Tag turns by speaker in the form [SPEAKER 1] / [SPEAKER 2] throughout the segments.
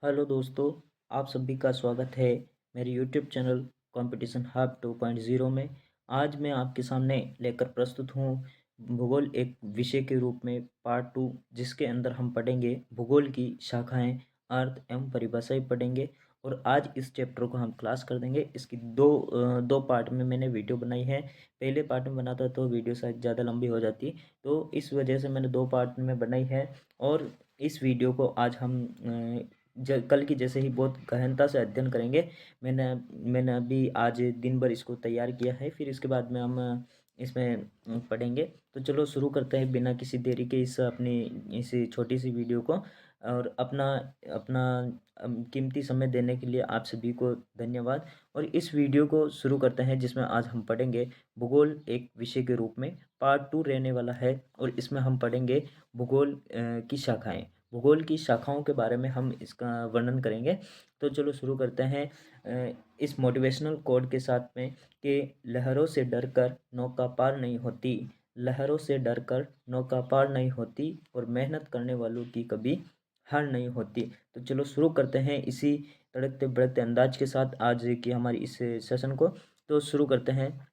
[SPEAKER 1] Hello दोस्तों, आप सभी का स्वागत है मेरे यूट्यूब चैनल कंपटीशन हब 2.0 में। आज मैं आपके सामने लेकर प्रस्तुत हूँ भूगोल एक विषय के रूप में पार्ट 2, जिसके अंदर हम पढ़ेंगे भूगोल की शाखाएं, अर्थ एवं परिभाषाएं पढ़ेंगे। और आज इस चैप्टर को हम क्लास कर देंगे। इसकी दो पार्ट में मैंने वीडियो बनाई है। पहले पार्ट में बनाता तो वीडियो शायद ज़्यादा लंबी हो जाती, तो इस वजह से मैंने दो पार्ट में बनाई है। और इस वीडियो को आज हम कल की जैसे ही बहुत गहनता से अध्ययन करेंगे। मैंने मैंने अभी आज दिन भर इसको तैयार किया है, फिर इसके बाद में हम इसमें पढ़ेंगे। तो चलो शुरू करते हैं बिना किसी देरी के इस छोटी सी वीडियो को। और अपना अपना कीमती समय देने के लिए आप सभी को धन्यवाद। और इस वीडियो को शुरू करते हैं, जिसमें आज हम पढ़ेंगे भूगोल एक विषय के रूप में पार्ट 2 रहने वाला है। और इसमें हम पढ़ेंगे भूगोल की शाखाएं। भूगोल की शाखाओं के बारे में हम इसका वर्णन करेंगे। तो चलो शुरू करते हैं इस मोटिवेशनल कोड के साथ में कि लहरों से डरकर नौका पार नहीं होती, लहरों से डरकर नौका पार नहीं होती, और मेहनत करने वालों की कभी हार नहीं होती। तो चलो शुरू करते हैं इसी तड़कते भड़कते अंदाज के साथ आज की हमारी इस सेशन को। तो शुरू करते हैं।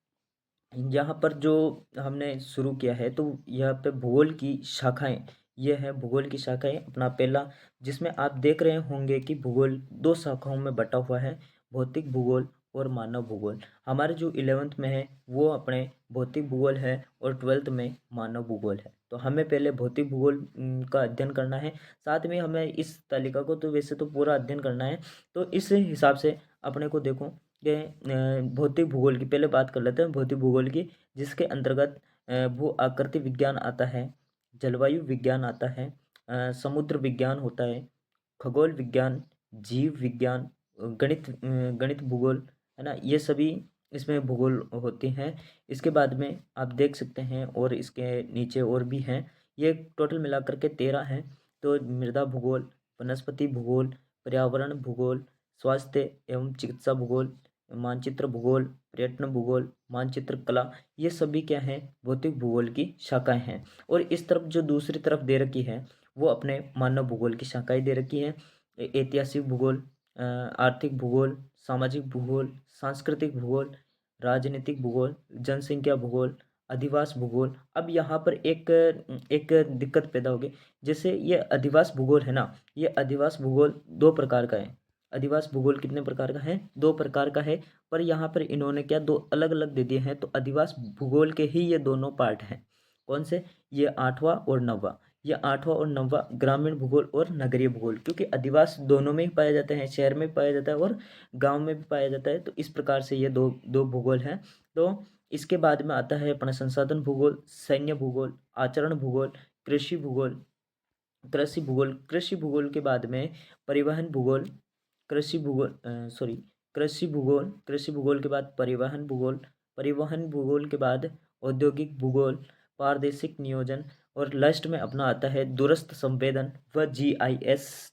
[SPEAKER 1] यहाँ पर जो हमने शुरू किया है, तो यहाँ पे भूगोल की शाखाएं, ये है भूगोल की शाखाएं। अपना पहला, जिसमें आप देख रहे होंगे कि भूगोल दो शाखाओं में बटा हुआ है, भौतिक भूगोल और मानव भूगोल। हमारे जो 11th में है वो अपने भौतिक भूगोल है, और 12th में मानव भूगोल है। तो हमें पहले भौतिक भूगोल का अध्ययन करना है। साथ में हमें इस तालिका को तो वैसे तो पूरा अध्ययन करना है। तो इस हिसाब से अपने को देखो कि भौतिक भूगोल की पहले बात कर लेते हैं, भौतिक भूगोल की, जिसके अंतर्गत भू आकृति विज्ञान आता है, जलवायु विज्ञान आता है, समुद्र विज्ञान होता है, खगोल विज्ञान, जीव विज्ञान, गणित भूगोल, है ना। ये सभी इसमें भूगोल होते हैं। इसके बाद में आप देख सकते हैं, और इसके नीचे और भी हैं। ये टोटल मिलाकर के 13 हैं। तो मृदा भूगोल, वनस्पति भूगोल, पर्यावरण भूगोल, स्वास्थ्य एवं चिकित्सा भूगोल, मानचित्र भूगोल, पर्यटन भूगोल, मानचित्र कला, ये सभी क्या हैं, भौतिक भूगोल की शाखाएं हैं। और इस तरफ जो दूसरी तरफ दे रखी है, वो अपने मानव भूगोल की शाखाएं दे रखी हैं। ऐतिहासिक भूगोल, आर्थिक भूगोल, सामाजिक भूगोल, सांस्कृतिक भूगोल, राजनीतिक भूगोल, जनसंख्या भूगोल, अधिवास भूगोल। अब यहाँ पर एक एक दिक्कत पैदा होगी। जैसे ये अधिवास भूगोल है ना, ये अधिवास भूगोल दो प्रकार का है। अधिवास भूगोल कितने प्रकार का है? दो प्रकार का है। पर यहाँ पर इन्होंने क्या दो अलग अलग दे दिए हैं। तो अधिवास भूगोल के ही ये दोनों पार्ट हैं। कौन से? ये 8वां और 9वां। ये 8वां और 9वां ग्रामीण भूगोल और नगरीय भूगोल, क्योंकि अधिवास दोनों में ही पाया जाता है, शहर में भी पाया जाता है और गांव में भी पाया जाता है। तो इस प्रकार से ये दो दो भूगोल हैं। तो इसके बाद में आता है अपना संसाधन भूगोल, सैन्य भूगोल, आचरण भूगोल, कृषि भूगोल, कृषि भूगोल। कृषि भूगोल के बाद में परिवहन भूगोल, कृषि भूगोल सॉरी कृषि भूगोल के बाद परिवहन भूगोल, परिवहन भूगोल के बाद औद्योगिक भूगोल, पारदेशिक नियोजन, और लास्ट में अपना आता है दूरस्थ संवेदन व जीआईएस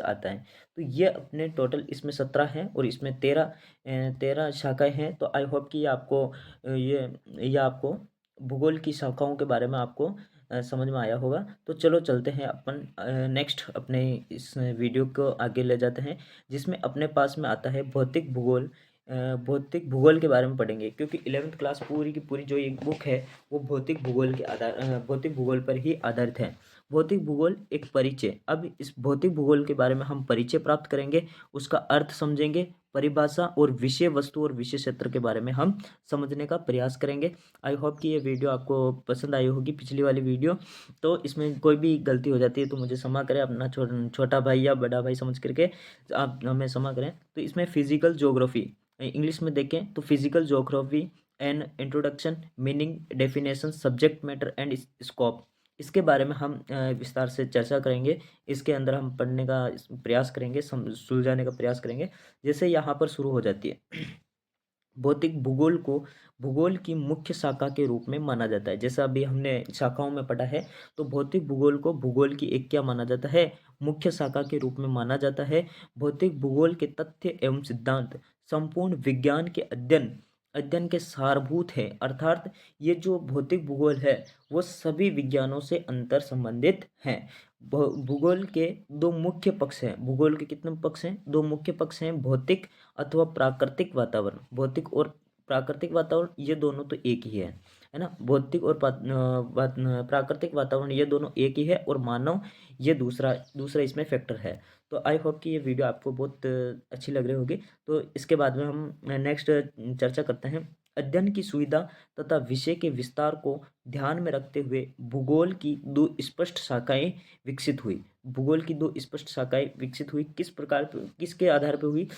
[SPEAKER 1] आता है। तो ये अपने टोटल इसमें 17 हैं, और इसमें 13 शाखाएं हैं। तो आई होप कि ये आपको भूगोल की शाखाओं के बारे में आपको समझ में आया होगा। तो चलो चलते हैं अपन नेक्स्ट अपने इस वीडियो को आगे ले जाते हैं, जिसमें अपने पास में आता है भौतिक भूगोल। भौतिक भूगोल के बारे में पढ़ेंगे, क्योंकि 11th क्लास पूरी की पूरी जो एक बुक है, वो भौतिक भूगोल पर ही आधारित है। भौतिक भूगोल एक परिचय। अब इस भौतिक भूगोल के बारे में हम परिचय प्राप्त करेंगे, उसका अर्थ समझेंगे, परिभाषा और विषय वस्तु और विषय क्षेत्र के बारे में हम समझने का प्रयास करेंगे। आई होप कि ये वीडियो आपको पसंद आई होगी, पिछली वाली वीडियो। तो इसमें कोई भी गलती हो जाती है तो मुझे क्षमा करें, अपना छोटा भाई या बड़ा भाई समझ करके आप हमें क्षमा करें। तो इसमें फिजिकल ज्योग्राफी इंग्लिश में देखें तो physical geography and introduction, meaning, definition, subject matter and scope, इसके बारे में हम विस्तार से चर्चा करेंगे। इसके अंदर हम पढ़ने का प्रयास करेंगे, सुलझाने का प्रयास करेंगे। जैसे यहाँ पर शुरू हो जाती है, भौतिक भूगोल को भूगोल की मुख्य शाखा के रूप में माना जाता है। जैसा अभी हमने शाखाओं में पढ़ा है, तो भौतिक भूगोल को भूगोल की एक क्या माना जाता है? मुख्य शाखा के रूप में माना जाता है। भौतिक भूगोल के तथ्य एवं सिद्धांत संपूर्ण विज्ञान के अध्ययन अध्ययन के सारभूत है, अर्थात ये जो भौतिक भूगोल है वो सभी विज्ञानों से अंतर संबंधित हैं। भूगोल के दो मुख्य पक्ष हैं। भूगोल के कितने पक्ष हैं? दो मुख्य पक्ष हैं, भौतिक अथवा प्राकृतिक वातावरण। भौतिक और प्राकृतिक वातावरण ये दोनों तो एक ही है ना। भौतिक और प्राकृतिक वातावरण ये दोनों एक ही है, और मानव ये दूसरा दूसरा इसमें फैक्टर है। तो आई होप कि ये वीडियो आपको बहुत अच्छी लग रही होगी। तो इसके बाद में हम नेक्स्ट चर्चा करते हैं। अध्ययन की सुविधा तथा विषय के विस्तार को ध्यान में रखते हुए भूगोल की दो स्पष्ट शाखाएं विकसित हुई। भूगोल की दो स्पष्ट शाखाएं विकसित हुई किस प्रकार किसके आधार पर हुई?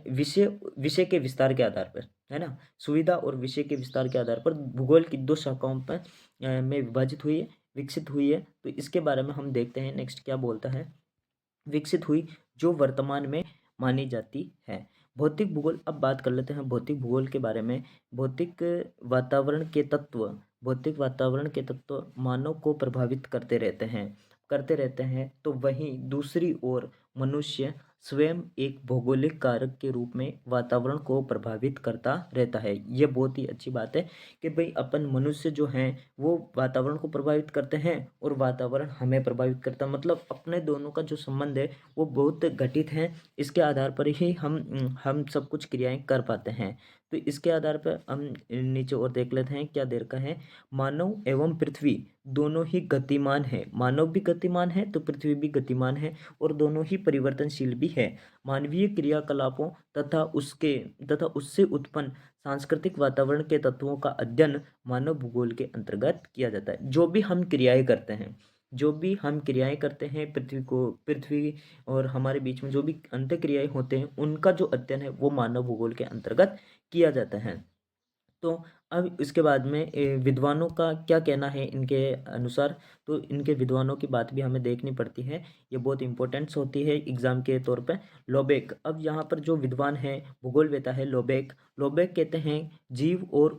[SPEAKER 1] विषय विषय के विस्तार के आधार पर, है ना। सुविधा और विषय के विस्तार के आधार पर भूगोल की दो शाखाओं पर में विभाजित हुई है, विकसित हुई है। तो इसके बारे में हम देखते हैं नेक्स्ट क्या बोलता है। विकसित हुई जो वर्तमान में मानी जाती है। भौतिक भूगोल, अब बात कर लेते हैं भौतिक भूगोल के बारे में। भौतिक वातावरण के तत्व भौतिक वातावरण के तत्व मानव को प्रभावित करते रहते हैं। तो वहीं दूसरी ओर मनुष्य स्वयं एक भौगोलिक कारक के रूप में वातावरण को प्रभावित करता रहता है। ये बहुत ही अच्छी बात है कि भाई अपन मनुष्य जो हैं वो वातावरण को प्रभावित करते हैं और वातावरण हमें प्रभावित करता है। मतलब अपने दोनों का जो संबंध है वो बहुत घटित है। इसके आधार पर ही हम सब कुछ क्रियाएं कर पाते हैं। तो इसके आधार पर हम नीचे और देख लेते हैं क्या दे रखा है। मानव एवं पृथ्वी दोनों ही गतिमान है। मानव भी गतिमान है तो पृथ्वी भी गतिमान है, और दोनों ही परिवर्तनशील भी है। मानवीय क्रियाकलापों तथा उससे उत्पन्न सांस्कृतिक वातावरण के तत्वों का अध्ययन मानव भूगोल के अंतर्गत किया जाता है। जो भी हम क्रियाएं करते हैं पृथ्वी और हमारे बीच में जो भी अंत क्रियाएं होते हैं उनका जो अध्ययन है वो मानव भूगोल के अंतर्गत किया जाता है। तो अब इसके बाद में विद्वानों का क्या कहना है इनके अनुसार। तो इनके विद्वानों की बात भी हमें देखनी पड़ती है, ये बहुत इंपॉर्टेंस होती है एग्जाम के तौर पे। लोबेक, अब यहाँ पर जो विद्वान है भूगोलवेता है लोबेक। लोबेक कहते हैं जीव और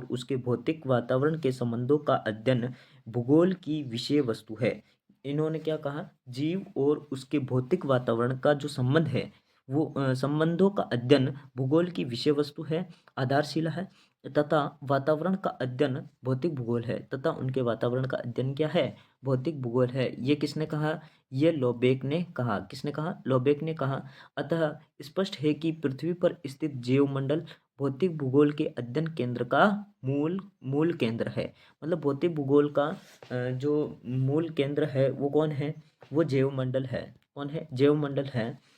[SPEAKER 1] उसके भौतिक वातावरण के संबंधों का अध्ययन भूगोल की विषय वस्तु है। इन्होंने क्या कहा? जीव और उसके भौतिक वातावरण का जो संबंध है वो संबंधों का अध्ययन भूगोल की विषय वस्तु है, आधारशिला है। तथा वातावरण का अध्ययन भौतिक भूगोल है, तथा उनके वातावरण का अध्ययन क्या है? भौतिक भूगोल है। ये किसने कहा? ये लोबेक ने कहा। किसने कहा? लोबेक ने कहा। अतः स्पष्ट है कि पृथ्वी पर स्थित जीवमंडल भौतिक भूगोल के अध्ययन केंद्र का मूल मूल केंद्र है। मतलब भौतिक भूगोल का जो मूल केंद्र है वो कौन है? वो जैवमंडल है। कौन है? जैवमंडल है।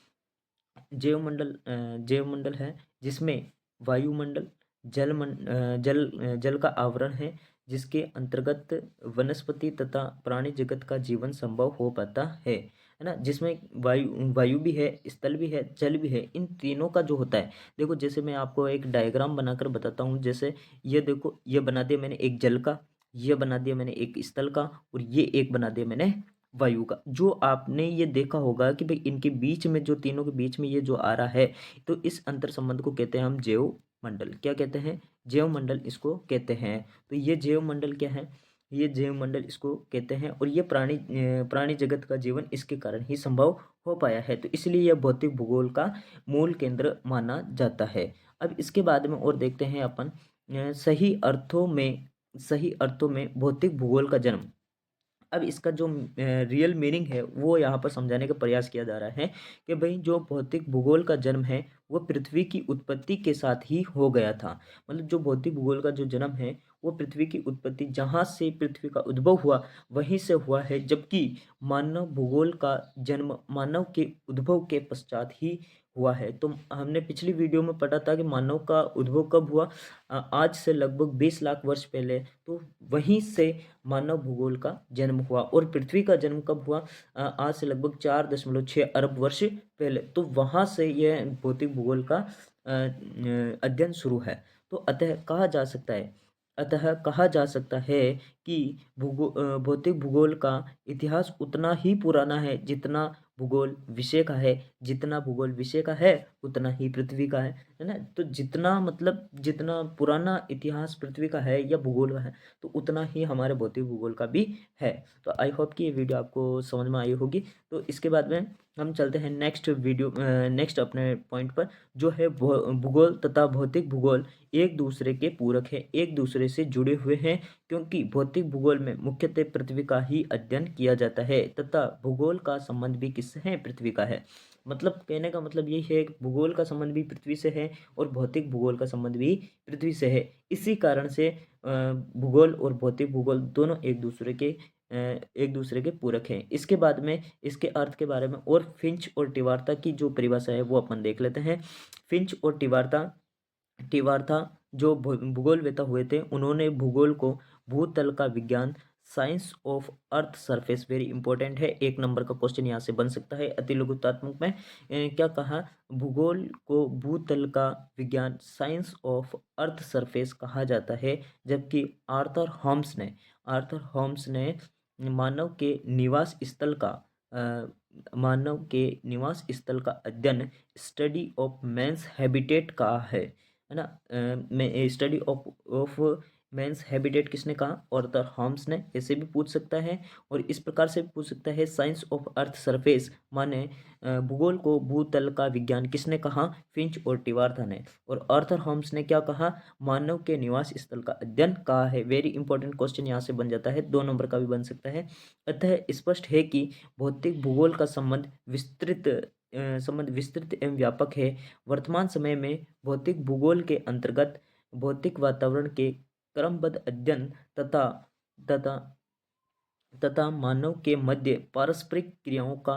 [SPEAKER 1] जैवमंडल है जिसमें वायुमंडल, जल का आवरण है, जिसके अंतर्गत वनस्पति तथा प्राणी जगत का जीवन संभव हो पाता है ना। जिसमें वायु भी है, स्थल भी है, जल भी है। इन तीनों का जो होता है, देखो जैसे मैं आपको एक डायग्राम बनाकर बताता हूँ। जैसे ये देखो, ये बना दिया मैंने एक जल का, ये बना दिया मैंने एक स्थल का, और ये एक बना दिया मैंने वायु का। जो आपने ये देखा होगा कि भाई इनके बीच में, जो तीनों के बीच में ये जो आ रहा है, तो इस अंतर संबंध को कहते हैं हम जैव मंडल। क्या कहते हैं? जैव मंडल इसको कहते हैं। तो ये जैव मंडल क्या है? ये जैव मंडल इसको कहते हैं, और ये प्राणी जगत का जीवन इसके कारण ही संभव हो पाया है। तो इसलिए यह भौतिक भूगोल का मूल केंद्र माना जाता है। अब इसके बाद में और देखते हैं अपन सही अर्थों में भौतिक भूगोल का जन्म। अब इसका जो रियल मीनिंग है वो यहाँ पर समझाने का प्रयास किया जा रहा है कि भाई जो भौतिक भूगोल का जन्म है वो पृथ्वी की उत्पत्ति के साथ ही हो गया था। मतलब जो भौतिक भूगोल का जो जन्म है वो पृथ्वी की उत्पत्ति, जहाँ से पृथ्वी का उद्भव हुआ वहीं से हुआ है। जबकि मानव भूगोल का जन्म मानव के उद्भव के पश्चात ही हुआ है। तो हमने पिछली वीडियो में पढ़ा था कि मानव का उद्भव कब हुआ? आज से लगभग 20 लाख वर्ष पहले। तो वहीं से मानव भूगोल का जन्म हुआ। और पृथ्वी का जन्म कब हुआ? आज से लगभग 4.6 अरब वर्ष पहले। तो वहाँ से यह भौतिक भूगोल का अध्ययन शुरू है। तो अतः कहा जा सकता है कि भौतिक भूगोल का इतिहास उतना ही पुराना है जितना भूगोल विषय का है, जितना भूगोल विषय का है उतना ही पृथ्वी का है ना। तो जितना मतलब जितना पुराना इतिहास पृथ्वी का है या भूगोल का है, तो उतना ही हमारे भौतिक भूगोल का भी है। तो आई होप कि ये वीडियो आपको समझ में आई होगी। तो इसके बाद में हम चलते हैं नेक्स्ट अपने पॉइंट पर, जो है भूगोल तथा भौतिक भूगोल एक दूसरे के पूरक है, एक दूसरे से जुड़े हुए हैं, क्योंकि भौतिक भूगोल में मुख्यतः पृथ्वी का ही अध्ययन किया जाता है तथा भूगोल का संबंध भी किससे है, पृथ्वी का है। मतलब कहने का मतलब यही है कि भूगोल का संबंध भी पृथ्वी से है और भौतिक भूगोल का संबंध भी पृथ्वी से है। इसी कारण से भूगोल और भौतिक भूगोल दोनों एक दूसरे के पूरक हैं। इसके बाद में इसके अर्थ के बारे में और फिंच और टिवार्ता की जो परिभाषा है वो अपन देख लेते हैं। फिंच और टिवार्था जो भूगोलवेत्ता हुए थे, उन्होंने भूगोल को भूतल का विज्ञान, science of earth surface, very important है, 1 नंबर का क्वेश्चन यहाँ से बन सकता है अति लघुतात्मक में। क्या कहा, भूगोल को भूतल का विज्ञान, साइंस ऑफ अर्थ सरफेस कहा जाता है। जबकि आर्थर होम्स ने मानव के निवास स्थल का अध्ययन, स्टडी ऑफ मैंस हैबिटेट कहा है ना। स्टडी ऑफ मेंस हैबिटेट किसने कहा, ऑर्थर होम्स ने। ऐसे भी पूछ सकता है और इस प्रकार से भी पूछ सकता है, साइंस ऑफ अर्थ सरफेस माने भूगोल को भूतल का विज्ञान किसने कहा, फिंच और टिवार्था ने। और आर्थर होम्स ने क्या कहा, मानव के निवास स्थल का अध्ययन कहा है। वेरी इंपॉर्टेंट क्वेश्चन यहाँ से बन जाता है, 2 नंबर का भी बन सकता है। अतः स्पष्ट है कि भौतिक भूगोल का संबंध विस्तृत एवं व्यापक है। वर्तमान समय में भौतिक भूगोल के अंतर्गत भौतिक वातावरण के क्रमबद्ध अध्ययन तथा तथा तथा मानव के मध्य पारस्परिक क्रियाओं का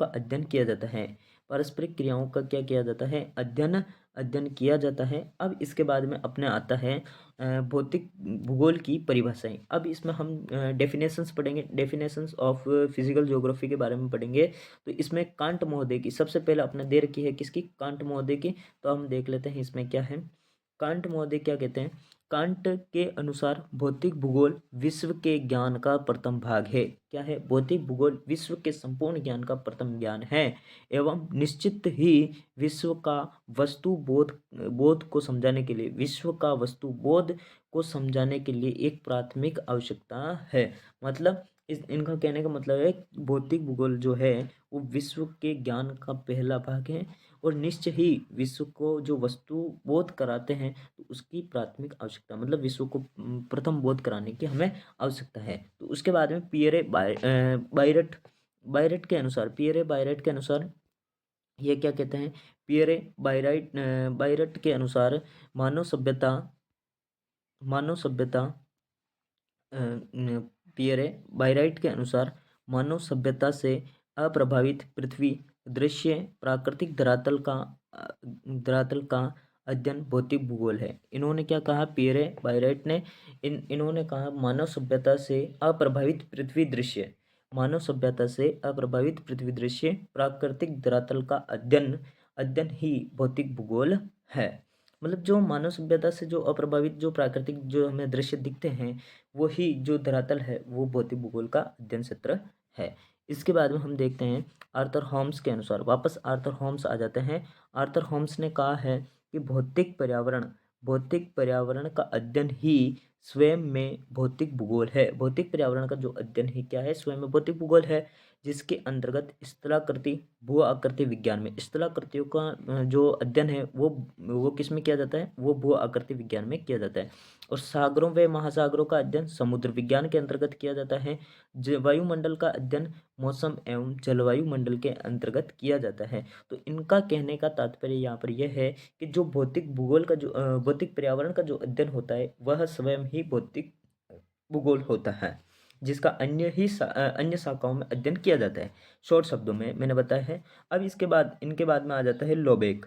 [SPEAKER 1] अध्ययन किया जाता है। पारस्परिक क्रियाओं का क्या किया जाता है, अध्ययन किया जाता है। अब इसके बाद में अपने आता है भौतिक भूगोल की परिभाषाएं। अब इसमें हम डेफिनेशंस पढ़ेंगे, डेफिनेशंस ऑफ फिजिकल ज्योग्राफी के बारे में पढ़ेंगे। तो इसमें कांट महोदय की सबसे पहले अपने दे रखी है, किसकी, कांट महोदय की। तो हम देख लेते हैं इसमें क्या है। कांट महोदय क्या कहते हैं, कांट के अनुसार भौतिक भूगोल विश्व के ज्ञान का प्रथम भाग है। क्या है, भौतिक भूगोल विश्व के संपूर्ण ज्ञान का प्रथम ज्ञान है एवं निश्चित ही विश्व का वस्तु बोध को समझाने के लिए, विश्व का वस्तु बोध को समझाने के लिए एक प्राथमिक आवश्यकता है। मतलब इनका कहने का मतलब है, भौतिक भूगोल जो है वो विश्व के ज्ञान का पहला भाग है और निश्चय ही विश्व को जो वस्तु बोध कराते हैं, तो उसकी प्राथमिक आवश्यकता, मतलब विश्व को प्रथम बोध कराने की हमें आवश्यकता है। तो उसके बाद में पियरे बायरेट के अनुसार ये क्या कहते हैं, बायरेट के अनुसार मानव सभ्यता मानव सभ्यता पियरे बायराइट के अनुसार मानव सभ्यता से अप्रभावित पृथ्वी दृश्य प्राकृतिक धरातल का अध्ययन भौतिक भूगोल है। इन्होंने क्या कहा, पियरे बायराइट ने इन्होंने कहा, मानव सभ्यता से अप्रभावित पृथ्वी दृश्य प्राकृतिक धरातल का अध्ययन ही भौतिक भूगोल है। मतलब जो मानव सभ्यता से जो अप्रभावित जो प्राकृतिक जो हमें दृश्य दिखते हैं, वो ही जो धरातल है वो भौतिक भूगोल का अध्ययन क्षेत्र है। इसके बाद में हम देखते हैं आर्थर होम्स के अनुसार, वापस आर्थर होम्स आ जाते हैं। आर्थर होम्स ने कहा है कि भौतिक पर्यावरण का अध्ययन ही स्वयं में भौतिक भूगोल है। भौतिक पर्यावरण का जो अध्ययन ही क्या है, स्वयं में भौतिक भूगोल है, जिसके अंतर्गत स्थलाकृति भू आकृति विज्ञान में स्थलाकृतियों का जो अध्ययन है वो किस में किया जाता है, वो भू आकृति विज्ञान में किया जाता है। और सागरों व महासागरों का अध्ययन समुद्र विज्ञान के अंतर्गत किया जाता है। वायुमंडल का अध्ययन मौसम एवं जलवायु मंडल के अंतर्गत किया जाता है। तो इनका कहने का तात्पर्य यहाँ पर यह है कि जो भौतिक पर्यावरण का जो अध्ययन होता है, वह स्वयं ही भौतिक भूगोल होता है, जिसका अन्य शाखाओं में अध्ययन किया जाता है। शॉर्ट शब्दों में मैंने बताया है। अब इनके बाद में आ जाता है लोबेक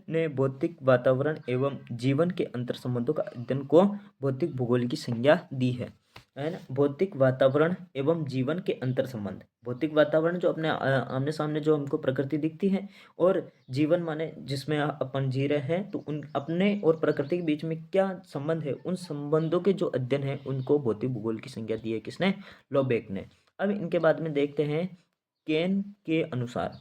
[SPEAKER 1] ने भौतिक वातावरण एवं जीवन के अंतर संबंधों का अध्ययन को भौतिक भूगोल की संज्ञा दी है ना। भौतिक वातावरण एवं जीवन के अंतर संबंध, भौतिक वातावरण जो अपने आमने सामने जो हमको प्रकृति दिखती है, और जीवन माने जिसमें अपन जी रहे हैं, तो उन अपने और प्रकृति के बीच में क्या संबंध है, उन संबंधों के जो अध्ययन है उनको भौतिक भूगोल की संज्ञा दी है किसने, लोबेक ने। अब इनके बाद में देखते हैं केन के अनुसार,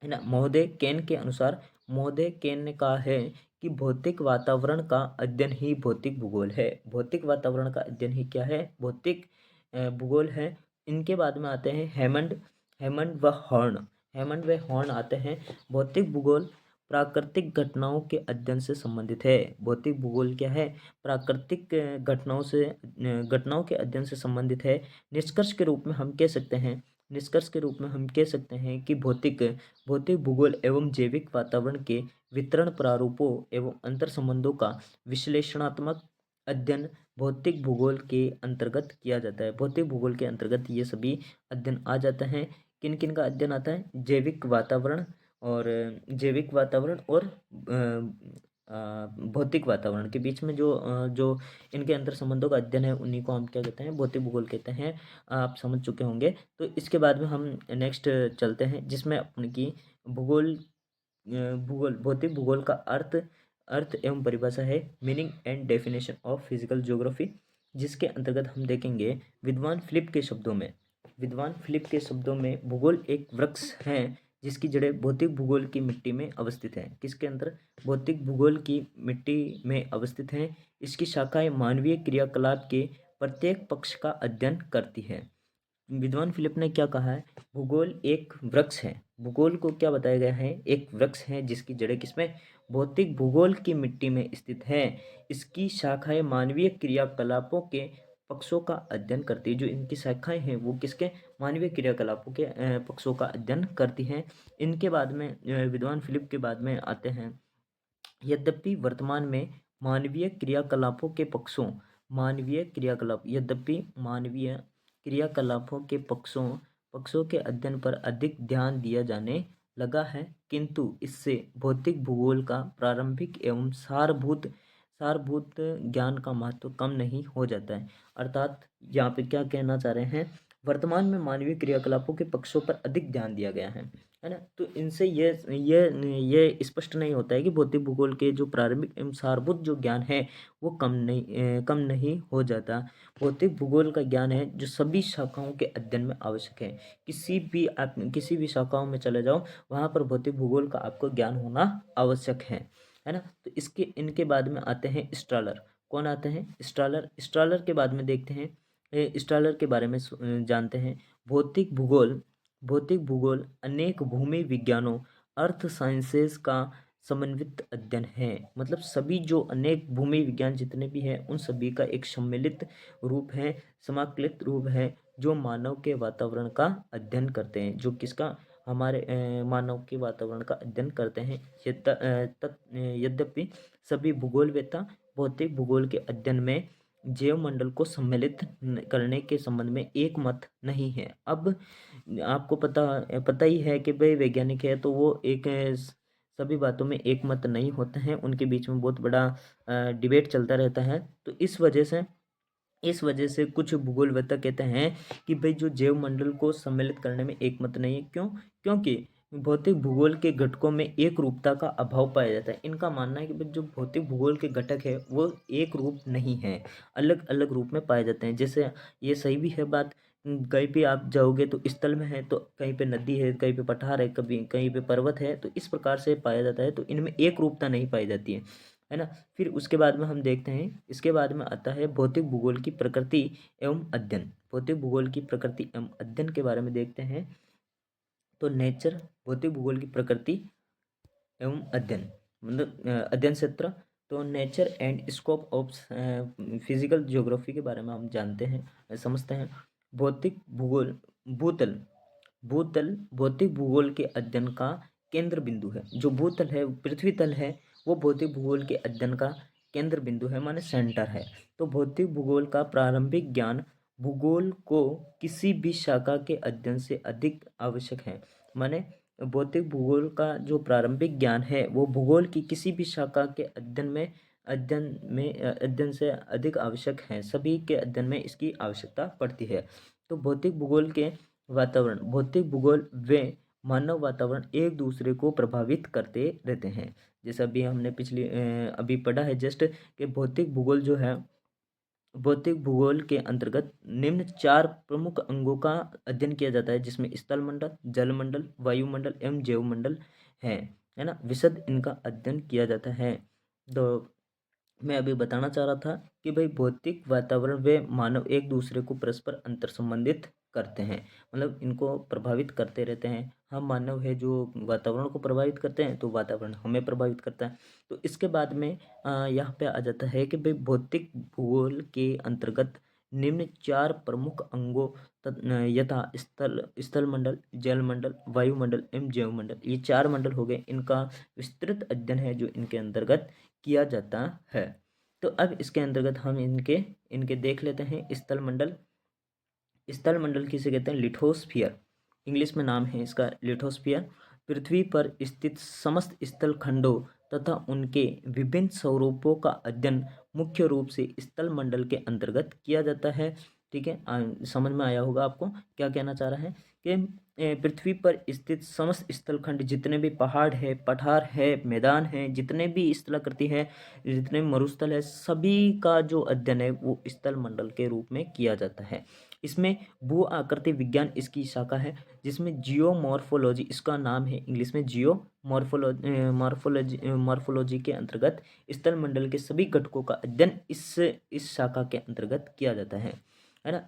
[SPEAKER 1] है ना, महोदय केन के अनुसार, महोदय केन ने कहा है कि भौतिक वातावरण का अध्ययन ही भौतिक भूगोल है। भौतिक वातावरण का अध्ययन ही क्या है? भौतिक भूगोल है। इनके बाद में आते हैं हेमंड हेमंड व हॉर्न। हेमंड व हॉर्न आते हैं। भौतिक भूगोल प्राकृतिक घटनाओं के अध्ययन से संबंधित है। भौतिक भूगोल क्या है? प्राकृतिक घटनाओं के अध्ययन से संबंधित है। निष्कर्ष के रूप में हम कह सकते हैं कि भौतिक भौतिक भूगोल एवं जैविक वातावरण के वितरण प्रारूपों एवं अंतर संबंधों का विश्लेषणात्मक अध्ययन भौतिक भूगोल के अंतर्गत किया जाता है। भौतिक भूगोल के अंतर्गत ये सभी अध्ययन आ जाते हैं। किन किन का अध्ययन आता है? जैविक वातावरण और भौतिक वातावरण के बीच में जो इनके अंतर संबंधों का अध्ययन है, उन्हीं को हम क्या कहते हैं? भौतिक भूगोल कहते हैं। आप समझ चुके होंगे। तो इसके बाद में हम नेक्स्ट चलते हैं, जिसमें अपने की भूगोल भूगोल भौतिक भूगोल का अर्थ अर्थ एवं परिभाषा है, meaning and definition of physical geography, जिसके अंतर्गत हम देखेंगे विद्वान फिलिप के शब्दों में भूगोल एक वृक्ष है जिसकी जड़ें भौतिक भूगोल की मिट्टी में अवस्थित हैं। किसके अंदर? भौतिक भूगोल की मिट्टी में अवस्थित हैं। इसकी शाखाएं मानवीय क्रियाकलाप के प्रत्येक पक्ष का अध्ययन करती है। विद्वान फिलिप ने क्या कहा है? भूगोल एक वृक्ष है। भूगोल को क्या बताया गया है? एक वृक्ष है जिसकी जड़ें किसमें? भौतिक भूगोल की मिट्टी में स्थित है। इसकी शाखाएं मानवीय क्रियाकलापों के पक्षों का अध्ययन करती है। जो इनकी शाखाएं हैं वो किसके? मानवीय क्रियाकलापों के पक्षों का अध्ययन करती हैं। इनके बाद में विद्वान फिलिप के बाद में आते हैं, यद्यपि वर्तमान में मानवीय क्रियाकलापों के पक्षों मानवीय क्रियाकलापों के पक्षों के अध्ययन पर अधिक ध्यान दिया जाने लगा है, किंतु इससे भौतिक भूगोल का प्रारंभिक एवं सारभूत ज्ञान का महत्व कम नहीं हो जाता है। अर्थात यहाँ पे क्या कहना चाह रहे हैं? वर्तमान में मानवीय क्रियाकलापों के पक्षों पर अधिक ध्यान दिया गया है ना। तो इनसे ये स्पष्ट नहीं होता है कि भौतिक भूगोल के जो प्रारंभिक एवं सारभूत जो ज्ञान है वो कम नहीं हो जाता। भौतिक भूगोल का ज्ञान है जो सभी शाखाओं के अध्ययन में आवश्यक है। किसी भी शाखाओं में चले जाओ, वहाँ पर भौतिक भूगोल का आपको ज्ञान होना आवश्यक है ना। तो इनके बाद में आते हैं स्ट्रॉलर। कौन आते हैं? स्ट्रॉलर के बाद में देखते हैं, स्ट्रॉलर के बारे में जानते हैं। भौतिक भूगोल अनेक भूमि विज्ञानों, अर्थ साइंसेस का समन्वित अध्ययन है। मतलब सभी जो अनेक भूमि विज्ञान जितने भी हैं उन सभी का एक सम्मिलित रूप है, समाकलित रूप है, जो मानव के वातावरण का अध्ययन करते हैं। जो किसका? हमारे मानव के वातावरण का अध्ययन करते हैं। यद्यपि सभी भूगोलवेत्ता भौतिक भूगोल के अध्ययन में जैव मंडल को सम्मिलित करने के संबंध में एक मत नहीं है। अब आपको पता ही है कि भाई वैज्ञानिक है तो वो सभी बातों में एक मत नहीं होते हैं, उनके बीच में बहुत बड़ा डिबेट चलता रहता है। तो इस वजह से कुछ भूगोलवेत्ता कहते हैं कि भाई जो जैव मंडल को सम्मिलित करने में एक मत नहीं है। क्यों? क्योंकि भौतिक भूगोल के घटकों में एक रूपता का अभाव पाया जाता है। इनका मानना है कि भाई जो भौतिक भूगोल के घटक है वो एक रूप नहीं है, अलग अलग रूप में पाए जाते हैं। जैसे ये सही भी है बात, कहीं पे आप जाओगे तो स्थल में है, तो कहीं पे नदी है, कहीं पे पठार है, कभी कहीं पे पर्वत है, तो इस प्रकार से पाया जाता है। तो इनमें एक रूपता नहीं पाई जाती है ना। फिर उसके बाद में हम देखते हैं, इसके बाद में आता है भौतिक भूगोल की प्रकृति एवं अध्ययन। भौतिक भूगोल की प्रकृति एवं अध्ययन के बारे में देखते हैं। तो नेचर, भौतिक भूगोल की प्रकृति एवं अध्ययन, मतलब अध्ययन क्षेत्र। तो nature and scope of physical geography के बारे में हम जानते हैं, समझते हैं। भौतिक भूगोल भूतल भूतल भौतिक भूगोल के अध्ययन का केंद्र बिंदु है। जो भूतल है, पृथ्वी तल है, वो भौतिक भूगोल के अध्ययन का केंद्र बिंदु है, माने सेंटर है। तो भौतिक भूगोल का प्रारंभिक ज्ञान भूगोल को किसी भी शाखा के अध्ययन से अधिक आवश्यक है। माने भौतिक भूगोल का जो प्रारंभिक ज्ञान है वो भूगोल की किसी भी शाखा के अध्ययन से अधिक आवश्यक है। सभी के अध्ययन में इसकी आवश्यकता पड़ती है। तो भौतिक भूगोल व मानव वातावरण एक दूसरे को प्रभावित करते रहते हैं। जैसे अभी हमने अभी पढ़ा है जस्ट कि भौतिक भूगोल जो है भौतिक भूगोल के अंतर्गत निम्न 4 प्रमुख अंगों का अध्ययन किया जाता है, जिसमें स्थल मंडल, जल मंडल, वायुमंडल एवं जैव मंडल है ना? विशद इनका अध्ययन किया जाता है। तो मैं अभी बताना चाह रहा था कि भाई भौतिक वातावरण व मानव एक दूसरे को परस्पर अंतर संबंधित करते हैं, मतलब इनको प्रभावित करते रहते हैं। हम मानव है जो वातावरण को प्रभावित करते हैं, तो वातावरण हमें प्रभावित करता है। तो इसके बाद में यहाँ पे आ जाता है कि भाई भौतिक भूगोल के अंतर्गत निम्न 4 प्रमुख अंगों यथा स्थल स्थल मंडल, जल मंडल, वायुमंडल एवं जैव मंडल, ये 4 मंडल हो गए। इनका विस्तृत अध्ययन है जो इनके अंतर्गत किया जाता है। तो अब इसके अंतर्गत हम इनके इनके देख लेते हैं। स्थल मंडल, स्थल मंडल किसे कहते हैं? लिथोस्फियर, इंग्लिश में नाम है इसका लिथोस्फियर। पृथ्वी पर स्थित समस्त स्थल खंडों तथा उनके विभिन्न स्वरूपों का अध्ययन मुख्य रूप से स्थल मंडल के अंतर्गत किया जाता है। ठीक है, समझ में आया होगा आपको क्या कहना चाह रहा है कि पृथ्वी पर स्थित समस्त स्थलखंड, जितने भी पहाड़ है, पठार है, मैदान है, जितने भी स्थलाकृति है, जितने भी मरुस्थल है, सभी का जो अध्ययन है वो स्थल मंडल के रूप में किया जाता है। इसमें भू आकृति विज्ञान इसकी शाखा है, जिसमें जियोमॉर्फोलॉजी इसका नाम है, इंग्लिश में जियो मॉर्फोलॉजी के अंतर्गत स्थल मंडल के सभी घटकों का अध्ययन इस शाखा के अंतर्गत किया जाता है ना?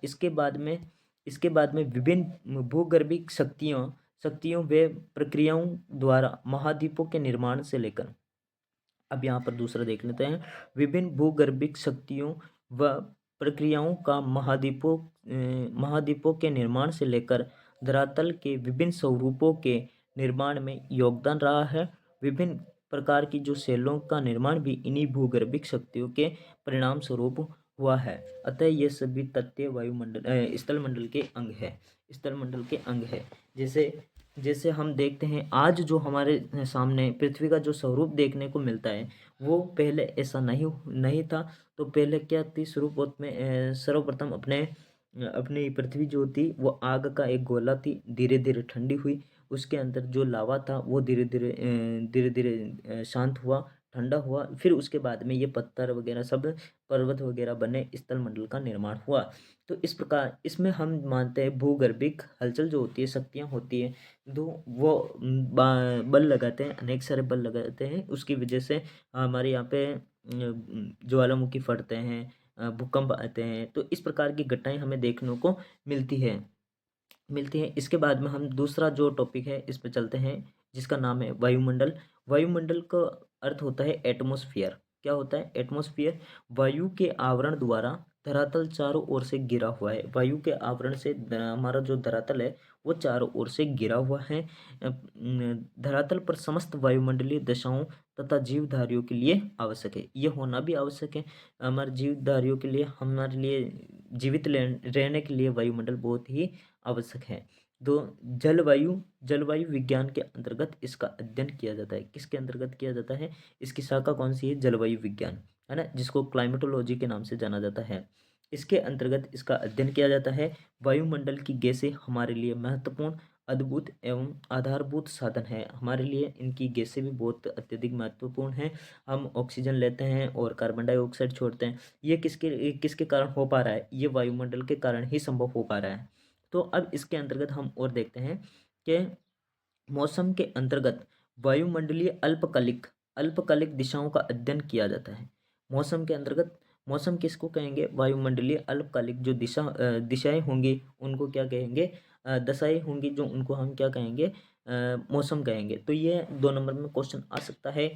[SPEAKER 1] इसके बाद में विभिन्न भूगर्भिक शक्तियों व प्रक्रियाओं द्वारा महाद्वीपों के निर्माण से लेकर, अब यहाँ पर दूसरा देख लेते हैं, विभिन्न भूगर्भिक शक्तियों व प्रक्रियाओं का महाद्वीपों के निर्माण से लेकर धरातल के विभिन्न स्वरूपों के निर्माण में योगदान रहा है। विभिन्न प्रकार की जो शैलों का निर्माण भी इन्हीं भूगर्भिक शक्तियों के परिणाम स्वरूप हुआ है। अतः ये सभी तथ्य स्थल मंडल के अंग है, स्थल मंडल के अंग है। जैसे जैसे हम देखते हैं आज जो हमारे सामने पृथ्वी का जो स्वरूप देखने को मिलता है, वो पहले ऐसा नहीं नहीं था। तो पहले क्या थी शुरुआत में, सर्वप्रथम अपनी पृथ्वी जो थी वो आग का एक गोला थी, धीरे धीरे ठंडी हुई। उसके अंदर जो लावा था वो धीरे धीरे शांत हुआ, ठंडा हुआ। फिर उसके बाद में ये पत्थर वगैरह सब पर्वत वगैरह बने, स्थल मंडल का निर्माण हुआ। तो इस प्रकार इसमें हम मानते हैं भूगर्भिक हलचल जो होती है, शक्तियाँ होती है, दो वो बल लगाते हैं, अनेक सारे बल लगाते हैं। उसकी वजह से हमारे यहाँ पे ज्वालामुखी फटते हैं, भूकंप आते हैं। तो इस प्रकार की घटनाएं हमें देखने को मिलती हैं। इसके बाद में हम दूसरा जो टॉपिक है इस पर चलते हैं, जिसका नाम है वायुमंडल। वायुमंडल का अर्थ होता है एटमॉस्फेयर। क्या होता है? एटमॉस्फेयर वायु के आवरण द्वारा धरातल चारों ओर से घिरा हुआ है। वायु के आवरण से हमारा जो धरातल है वो चारों ओर से घिरा हुआ है। धरातल पर समस्त वायुमंडलीय दशाओं तथा जीवधारियों के लिए आवश्यक है। ये होना भी आवश्यक है हमारे जीवधारियों के लिए, हमारे लिए जीवित रहने के लिए वायुमंडल बहुत ही आवश्यक है। दो, जलवायु विज्ञान के अंतर्गत इसका अध्ययन किया जाता है। किसके अंतर्गत किया जाता है? इसकी शाखा कौन सी है? जलवायु विज्ञान, है ना, जिसको क्लाइमेटोलॉजी के नाम से जाना जाता है। इसके अंतर्गत इसका अध्ययन किया जाता है। वायुमंडल की गैसें हमारे लिए महत्वपूर्ण, अद्भुत एवं आधारभूत साधन है। हमारे लिए इनकी गैसें भी बहुत अत्यधिक महत्वपूर्ण हैं। हम ऑक्सीजन लेते हैं और कार्बन डाइऑक्साइड छोड़ते हैं। ये किसके किसके कारण हो पा रहा है? ये वायुमंडल के कारण ही संभव हो पा रहा है। तो अब इसके अंतर्गत हम और देखते हैं कि मौसम के अंतर्गत वायुमंडलीय अल्पकालिक अल्पकालिक दिशाओं का अध्ययन किया जाता है। मौसम के अंतर्गत, मौसम किसको कहेंगे? वायुमंडलीय अल्पकालिक जो दिशाएं होंगी उनको क्या कहेंगे? दशाएं होंगी जो उनको हम क्या कहेंगे? मौसम कहेंगे। तो ये 2 नंबर में क्वेश्चन आ सकता है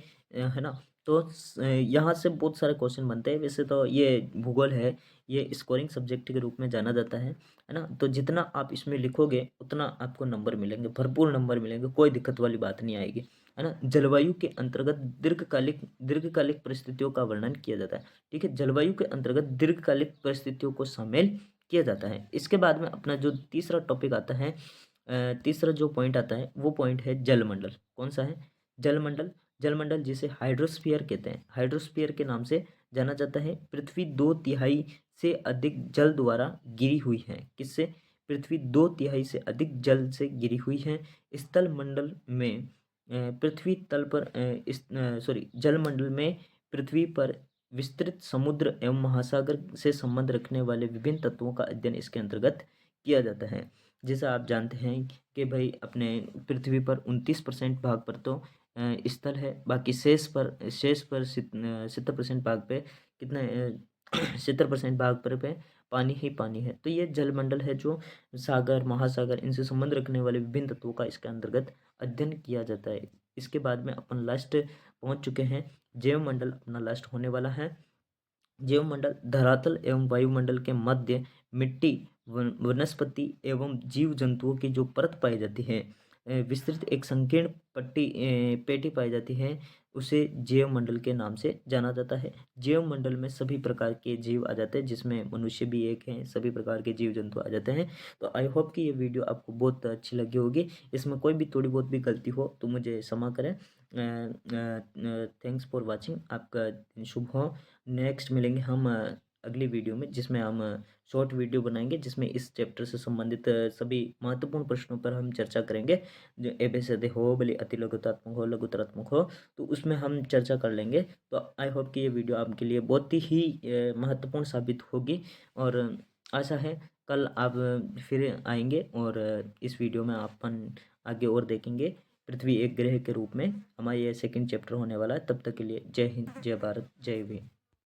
[SPEAKER 1] ना? तो यहाँ से बहुत सारे क्वेश्चन बनते हैं। वैसे तो ये भूगोल है, ये स्कोरिंग सब्जेक्ट के रूप में जाना जाता है ना? तो जितना आप इसमें लिखोगे उतना आपको नंबर मिलेंगे, भरपूर नंबर मिलेंगे, कोई दिक्कत वाली बात नहीं आएगी, है ना? जलवायु के अंतर्गत दीर्घकालिक परिस्थितियों का वर्णन किया जाता है। ठीक है, जलवायु के अंतर्गत दीर्घकालिक परिस्थितियों को शामिल किया जाता है। इसके बाद में अपना जो तीसरा टॉपिक आता है, तीसरा जो पॉइंट आता है वो पॉइंट है जलमंडल। कौन सा है? जलमंडल। जलमंडल जिसे हाइड्रोस्फीयर कहते हैं, हाइड्रोस्फीयर के नाम से जाना जाता है। पृथ्वी 2/3 से अधिक जल द्वारा घिरी हुई है। किससे? पृथ्वी 2/3 से अधिक जल से घिरी हुई है। स्थल मंडल में पृथ्वी तल पर जलमंडल में पृथ्वी पर विस्तृत समुद्र एवं महासागर से संबंध रखने वाले विभिन्न तत्वों का अध्ययन इसके अंतर्गत किया जाता है। जैसा आप जानते हैं कि भाई अपने पृथ्वी पर 29% भाग पर तो स्थल है, बाकी शेष पर 70% भाग पे कितना 70% भाग पर पे पानी ही पानी है। तो ये जलमंडल है जो सागर महासागर इनसे संबंध रखने वाले विभिन्न तत्वों का इसके अंतर्गत अध्ययन किया जाता है। इसके बाद में अपन लास्ट पहुंच चुके हैं, जैव मंडल अपना लास्ट होने वाला है। जैव मंडल धरातल एवं वायुमंडल के मध्य मिट्टी वनस्पति एवं जीव जंतुओं की जो परत पाई जाती है, विस्तृत एक संकीर्ण पेटी पाई जाती है, उसे जैव मंडल के नाम से जाना जाता है। जैव मंडल में सभी प्रकार के जीव आ जाते हैं, जिसमें मनुष्य भी एक है, सभी प्रकार के जीव जंतु आ जाते हैं। तो आई होप कि ये वीडियो आपको बहुत अच्छी लगी होगी। इसमें कोई भी थोड़ी बहुत भी गलती हो तो मुझे क्षमा करें। Thanks for watching. आपका दिन शुभ हो। नेक्स्ट मिलेंगे हम अगली वीडियो में, जिसमें हम शॉर्ट वीडियो बनाएंगे, जिसमें इस चैप्टर से संबंधित सभी महत्वपूर्ण प्रश्नों पर हम चर्चा करेंगे। जो एबेसद हो भले अति लघुतात्मक हो लघुतरात्मक हो, तो उसमें हम चर्चा कर लेंगे। तो आई होप कि ये वीडियो आपके लिए बहुत ही महत्वपूर्ण साबित होगी, और आशा है कल आप फिर आएंगे और इस वीडियो में अपन आगे और देखेंगे। पृथ्वी एक ग्रह के रूप में हमारा ये सेकंड चैप्टर होने वाला है। तब तक के लिए जय हिंद, जय भारत, जय भीम।